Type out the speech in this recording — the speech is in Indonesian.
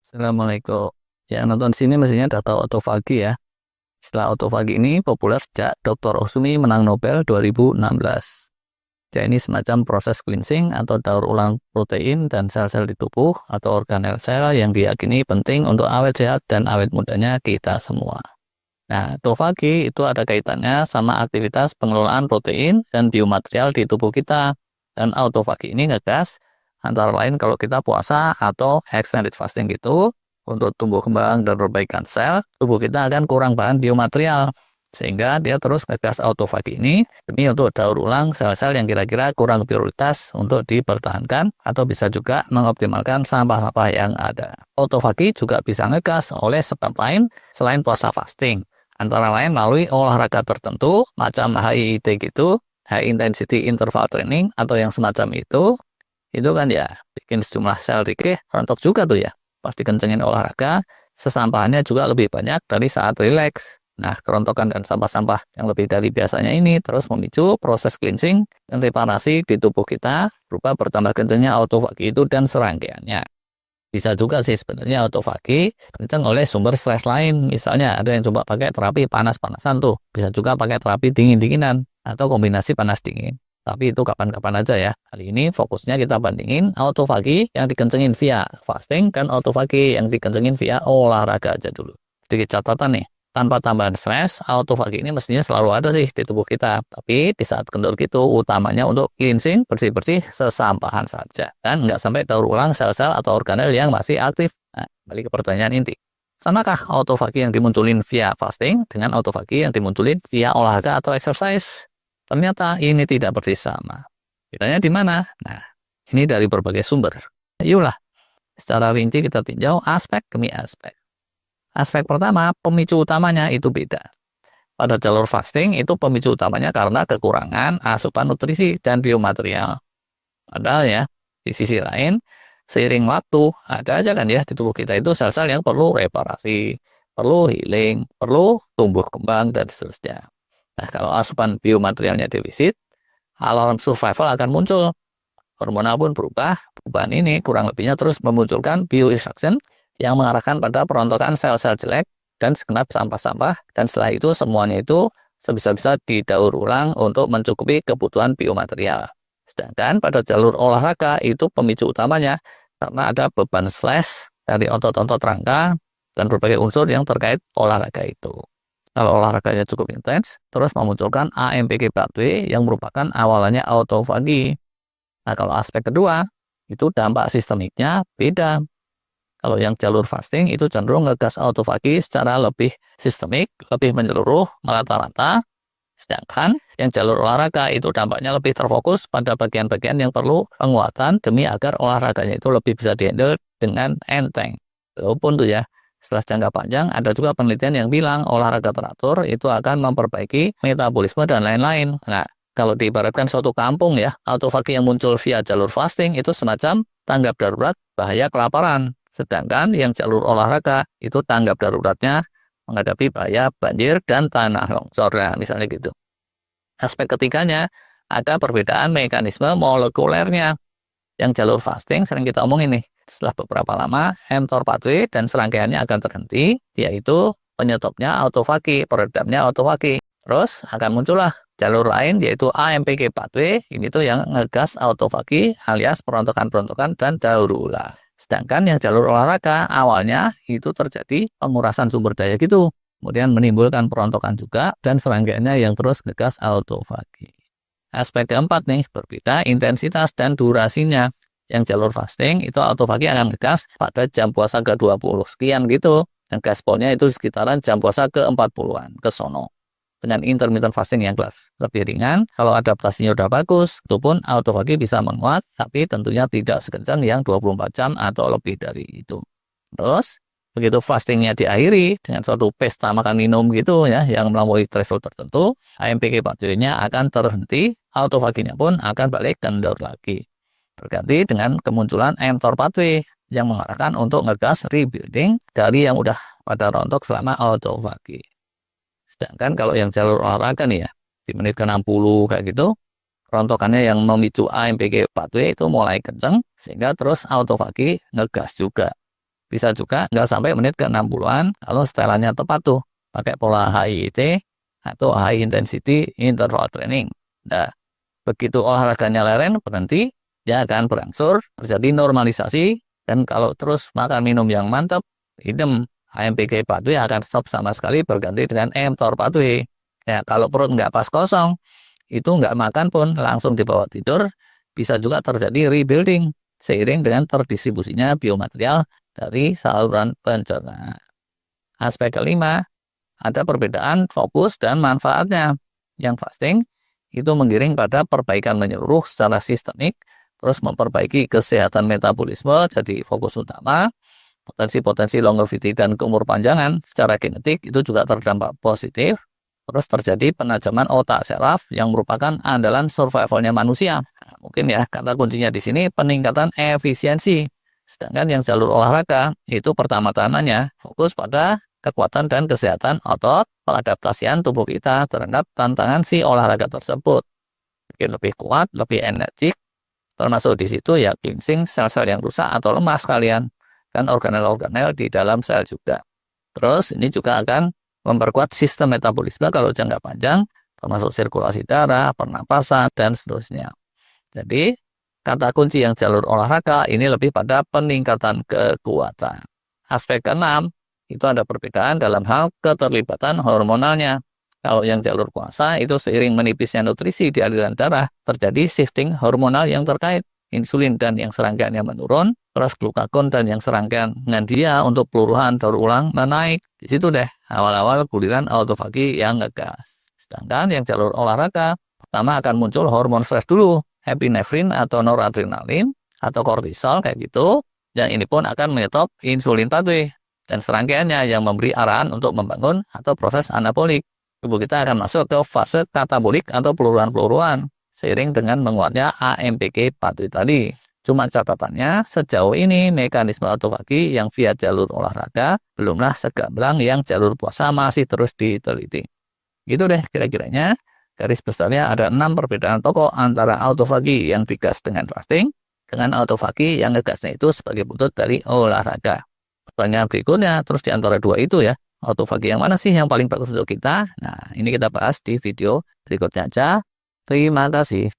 Assalamualaikum. Yang nonton sini mestinya udah tahu autofagi ya. Istilah autofagi ini populer sejak Dr. Osumi menang Nobel 2016. Jadi ini semacam proses cleansing atau daur ulang protein dan sel-sel di tubuh atau organel sel yang diyakini penting untuk awet sehat dan awet mudanya kita semua. Nah, autofagi itu ada kaitannya sama aktivitas pengelolaan protein dan biomaterial di tubuh kita. Dan autofagi ini ngegas antara lain kalau kita puasa atau extended fasting gitu, untuk tumbuh kembang dan perbaikan sel, tubuh kita akan kurang bahan biomaterial. Sehingga dia terus ngegas autofagi ini demi untuk daur ulang sel-sel yang kira-kira kurang prioritas untuk dipertahankan atau bisa juga mengoptimalkan sampah-sampah yang ada. Autofagi juga bisa ngegas oleh sebab lain selain puasa fasting. Antara lain melalui olahraga tertentu macam HIIT gitu, high intensity interval training atau yang semacam itu kan ya bikin sejumlah sel rikeh rontok juga tuh ya. Pas dikencengin olahraga, sesampahannya juga lebih banyak dari saat rileks. Nah, kerontokan dan sampah-sampah yang lebih dari biasanya ini terus memicu proses cleansing dan reparasi di tubuh kita berupa bertambah kencengnya autofagi itu dan serangkaiannya. Bisa juga sih sebenarnya autofagi kenceng oleh sumber stres lain. Misalnya ada yang coba pakai terapi panas-panasan tuh. Bisa juga pakai terapi dingin-dinginan atau kombinasi panas-dingin. Tapi itu kapan-kapan aja ya. Kali ini fokusnya kita bandingin autofagi yang dikencengin via fasting dan autofagi yang dikencengin via olahraga aja dulu. Sedikit catatan nih. Tanpa tambahan stres, autofagi ini mestinya selalu ada sih di tubuh kita. Tapi di saat kendor gitu, utamanya untuk cleansing, bersih-bersih sesampahan saja. Dan nggak sampai daur ulang sel-sel atau organel yang masih aktif. Nah, balik ke pertanyaan inti. Samakah autofagi yang dimunculin via fasting dengan autofagi yang dimunculin via olahraga atau exercise? Ternyata ini tidak persis sama. Bedanya di mana? Nah, ini dari berbagai sumber. Ayolah, secara rinci kita tinjau aspek demi aspek. Aspek pertama, pemicu utamanya itu beda. Pada jalur fasting itu pemicu utamanya karena kekurangan asupan nutrisi dan biomaterial. Padahal ya, di sisi lain, seiring waktu, ada aja kan ya di tubuh kita itu sel-sel yang perlu reparasi, perlu healing, perlu tumbuh kembang, dan seterusnya. Nah, kalau asupan biomaterialnya defisit, alarm survival akan muncul. Hormonal pun berubah, perubahan ini kurang lebihnya terus memunculkan bioinstruction yang mengarahkan pada perontokan sel-sel jelek dan segenap sampah-sampah, dan setelah itu semuanya itu sebisa-bisa didaur ulang untuk mencukupi kebutuhan biomaterial. Sedangkan pada jalur olahraga itu pemicu utamanya karena ada beban slash dari otot-otot rangka dan berbagai unsur yang terkait olahraga itu. Kalau olahraganya cukup intens, terus memunculkan AMPK pathway yang merupakan awalannya autofagi. Nah, kalau aspek kedua, itu dampak sistemiknya beda. Kalau yang jalur fasting itu cenderung ngegas autofagi secara lebih sistemik, lebih menyeluruh, merata-rata. Sedangkan yang jalur olahraga itu dampaknya lebih terfokus pada bagian-bagian yang perlu penguatan demi agar olahraganya itu lebih bisa dihandle dengan enteng. Walaupun tuh ya, setelah jangka panjang ada juga penelitian yang bilang olahraga teratur itu akan memperbaiki metabolisme dan lain-lain. Nah, kalau diibaratkan suatu kampung ya, autofagi yang muncul via jalur fasting itu semacam tanggap darurat bahaya kelaparan. Sedangkan yang jalur olahraga itu tanggap daruratnya menghadapi bahaya banjir dan tanah longsor, nah, misalnya gitu. Aspek ketiganya, ada perbedaan mekanisme molekulernya. Yang jalur fasting sering kita omongin nih, setelah beberapa lama, mTOR pathway dan serangkaiannya akan terhenti, yaitu penyetopnya autofagi, peredamnya autofagi. Terus akan muncullah jalur lain yaitu AMPK pathway, ini tuh yang ngegas autofagi alias perontokan-perontokan dan daur ulang. Sedangkan yang jalur olahraga awalnya itu terjadi pengurasan sumber daya gitu. Kemudian menimbulkan perontokan juga dan serangkaiannya yang terus ngegas autofagi. Aspek keempat nih, berbeda intensitas dan durasinya. Yang jalur fasting itu autofagi akan ngegas pada jam puasa ke-20 sekian gitu. Dan gaspolnya itu sekitaran jam puasa ke-40-an, ke sono. Dengan intermittent fasting yang lebih ringan, kalau adaptasinya udah bagus, itu pun autofagi bisa menguat, tapi tentunya tidak sekencang yang 24 jam atau lebih dari itu. Terus, begitu fastingnya diakhiri dengan suatu pesta makan minum gitu ya, yang melampaui threshold tertentu, AMPK pathway-nya akan terhenti, autofaginya pun akan balik kendor lagi. Berganti dengan kemunculan mTOR pathway yang mengarahkan untuk ngegas rebuilding dari yang udah pada rontok selama autofagi. Sedangkan kalau yang jalur olahraga nih ya, di menit ke-60 kayak gitu, rontokannya yang memicu AMPK pathway itu mulai kenceng, sehingga terus autofagi ngegas juga. Bisa juga nggak sampai menit ke 60-an, kalau setelannya tepat tuh, pakai pola HIIT atau High Intensity Interval Training. Nah, begitu olahraganya leren, berhenti, dia akan berangsur, terjadi normalisasi, dan kalau terus makan minum yang mantap, idem, AMPK pathway akan stop sama sekali berganti dengan mTOR pathway. Ya, kalau perut nggak pas kosong, itu nggak makan pun langsung dibawa tidur, bisa juga terjadi rebuilding seiring dengan terdistribusinya biomaterial dari saluran pencernaan. Aspek kelima, ada perbedaan fokus dan manfaatnya. Yang fasting itu menggiring pada perbaikan menyeluruh secara sistemik, terus memperbaiki kesehatan metabolisme jadi fokus utama. Potensi-potensi longevity dan keumurpanjangan secara genetik itu juga terdampak positif. Terus terjadi penajaman otak saraf yang merupakan andalan survivalnya manusia. Nah, mungkin ya kata kuncinya di sini peningkatan efisiensi. Sedangkan yang jalur olahraga itu pertama-tamanya fokus pada kekuatan dan kesehatan otot, pengadaptasian tubuh kita terhadap tantangan si olahraga tersebut. Mungkin lebih kuat, lebih energik, termasuk di situ ya cleansing sel-sel yang rusak atau lemah sekalian, dan organel-organel di dalam sel juga. Terus ini juga akan memperkuat sistem metabolisme kalau jangka panjang, termasuk sirkulasi darah, pernapasan, dan seterusnya. Jadi, kata kunci yang jalur olahraga ini lebih pada peningkatan kekuatan. Aspek keenam, itu ada perbedaan dalam hal keterlibatan hormonalnya. Kalau yang jalur puasa itu seiring menipisnya nutrisi di aliran darah, terjadi shifting hormonal yang terkait. Insulin dan yang serangkaiannya menurun, terus glukagon dan yang serangkaian dengan dia untuk peluruhan daur ulang menaik. Di situ deh awal-awal guliran autofagi yang ngegas. Sedangkan yang jalur olahraga, pertama akan muncul hormon stres dulu, epinefrin atau noradrenalin atau kortisol kayak gitu. Yang ini pun akan menyetop insulin pathway dan serangkaiannya yang memberi arahan untuk membangun atau proses anabolik. Tubuh kita akan masuk ke fase katabolik atau peluruhan-peluruhan seiring dengan menguatnya AMPK pathway tadi. Cuma catatannya, sejauh ini mekanisme autofagi yang via jalur olahraga belumlah segamblang yang jalur puasa masih terus diteliti. Gitu deh kira-kiranya. Garis besarnya ada 6 perbedaan pokok antara autofagi yang digas dengan fasting, dengan autofagi yang ngegasnya itu sebagai buntut dari olahraga. Pertanyaan berikutnya, terus di antara dua itu ya, autofagi yang mana sih yang paling bagus untuk kita? Nah, ini kita bahas di video berikutnya aja. Terima kasih.